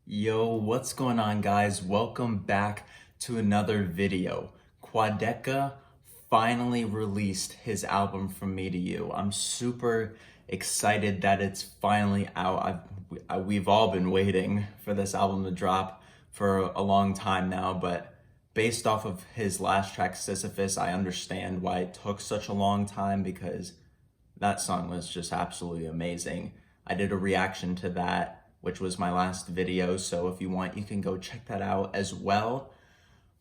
Yo, what's going on, guys? Welcome back to another video. Quadeca finally released his album From Me to You. I'm super excited that it's finally out. We've all been waiting for this album to drop for a long time now, but based off of his last track, Sisyphus, I understand why it took such a long time because that song was just absolutely amazing. I did a reaction to that, which was my last video, so if you want, you can go check that out as well.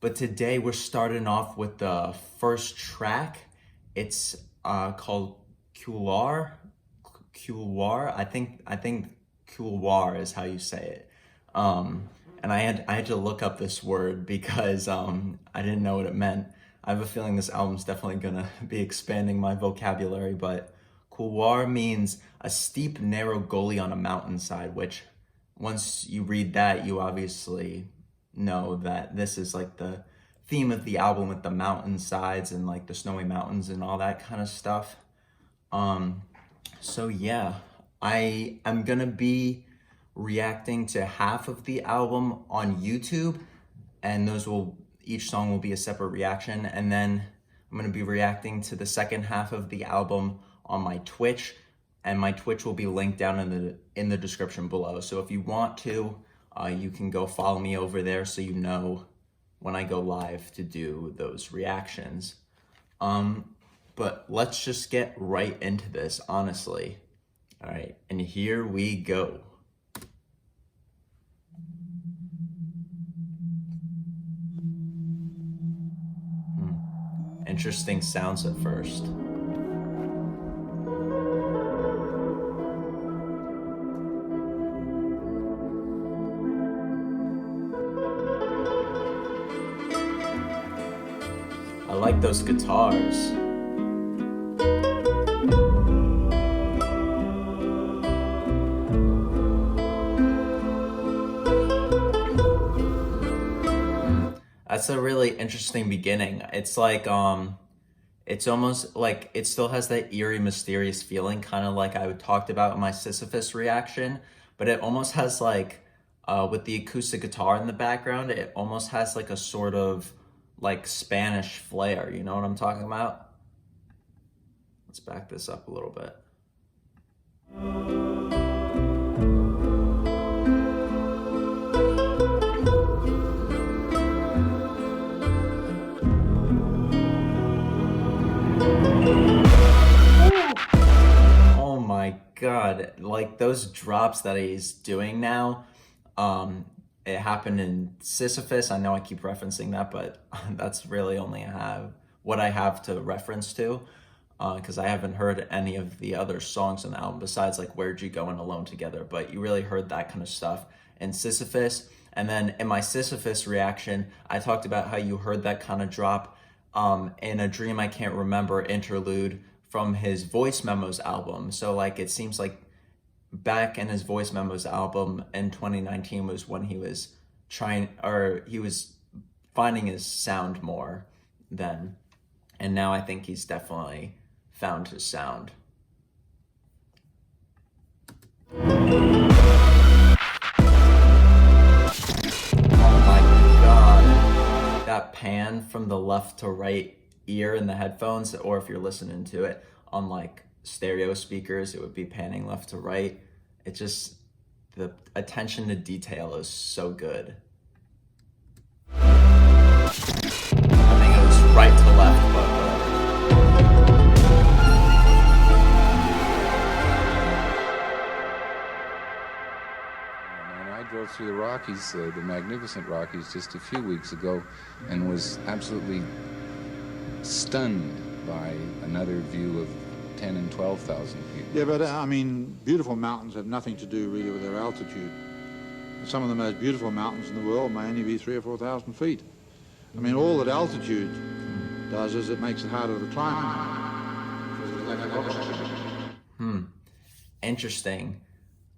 But today we're starting off with the first track. It's called Couloir. Couloir. I think Couloir is how you say it. And I had to look up this word because I didn't know what it meant. I have a feeling this album's definitely gonna be expanding my vocabulary, but couloir means a steep, narrow gully on a mountainside, which once you read that, you obviously know that this is like the theme of the album with the mountainsides and like the snowy mountains and all that kind of stuff. So yeah, I'm gonna be reacting to half of the album on YouTube, and each song will be a separate reaction, and then I'm gonna be reacting to the second half of the album on my Twitch, and my Twitch will be linked down in the description below. So if you want to, you can go follow me over there so you know when I go live to do those reactions. But let's just get right into this, honestly. All right, and here we go. Interesting sounds at first. I like those guitars. That's a really interesting beginning. It's like, it's almost like it still has that eerie, mysterious feeling, kind of like I talked about in my Sisyphus reaction, but it almost has like, with the acoustic guitar in the background, it almost has like a sort of like Spanish flair, you know what I'm talking about? Let's back this up a little bit. Oh my God, like those drops that he's doing now, it happened in Sisyphus. I know I keep referencing that, but that's really only what I have to reference to, because I haven't heard any of the other songs on the album besides like Where'd You Go and Alone Together, but you really heard that kind of stuff in Sisyphus. And then in my Sisyphus reaction, I talked about how you heard that kind of drop in A Dream I Can't Remember Interlude from his Voice Memos album. So like it seems like back in his Voice Memos album in 2019 was when he was he was finding his sound more then. And now I think he's definitely found his sound. Oh my God. That pan from the left to right ear in the headphones, or if you're listening to it on like stereo speakers, it would be panning left to right. It just, the attention to detail is so good. I think it was right to left, but I drove through the Rockies, the magnificent Rockies, just a few weeks ago, and was absolutely stunned by another view of 10 and 12,000 feet. Yeah, but I mean, beautiful mountains have nothing to do really with their altitude. Some of the most beautiful mountains in the world may only be 3,000 or 4,000 feet. I mean, all that altitude does is it makes it harder to climb because of the lack of oxygen. interesting.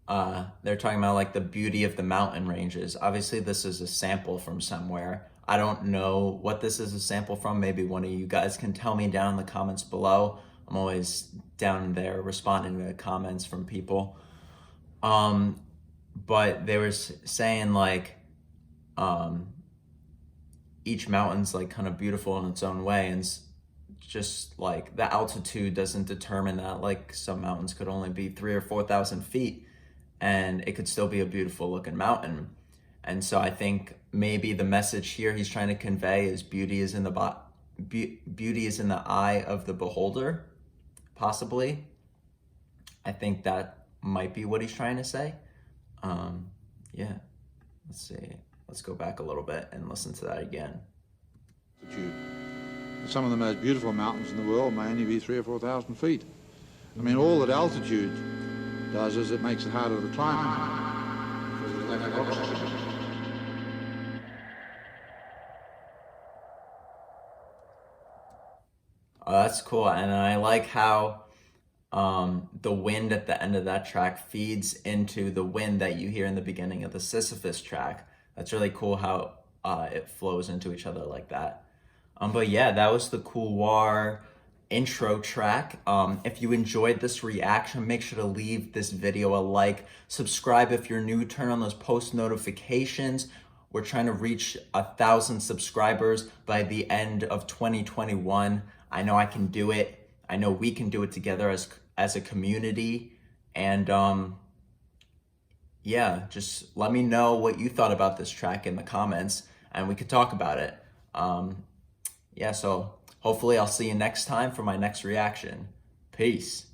They're talking about like the beauty of the mountain ranges. Obviously this is a sample from somewhere. I don't know what this is a sample from. Maybe one of you guys can tell me down in the comments below. I'm always down there responding to comments from people. but they were saying like each mountain's like kind of beautiful in its own way, and just like the altitude doesn't determine that. Like some mountains could only be 3,000 or 4,000 feet and it could still be a beautiful looking mountain. And so I think maybe the message here he's trying to convey is beauty is in the beauty is in the eye of the beholder, possibly. I think that might be what he's trying to say. Yeah, let's see. Let's go back a little bit and listen to that again. Some of the most beautiful mountains in the world may only be 3,000 or 4,000 feet. I mean, all that altitude does is it makes it harder to climb because of the lack of oxygen. Oh, that's cool. And I like how the wind at the end of that track feeds into the wind that you hear in the beginning of the Sisyphus track. That's really cool how it flows into each other like that. But yeah, that was the Couloir intro track. If you enjoyed this reaction, make sure to leave this video a like. Subscribe if you're new, turn on those post notifications. We're trying to reach 1,000 subscribers by the end of 2021. I know I can do it. I know we can do it together as a community. And yeah, just let me know what you thought about this track in the comments and we could talk about it. Yeah, so hopefully I'll see you next time for my next reaction. Peace.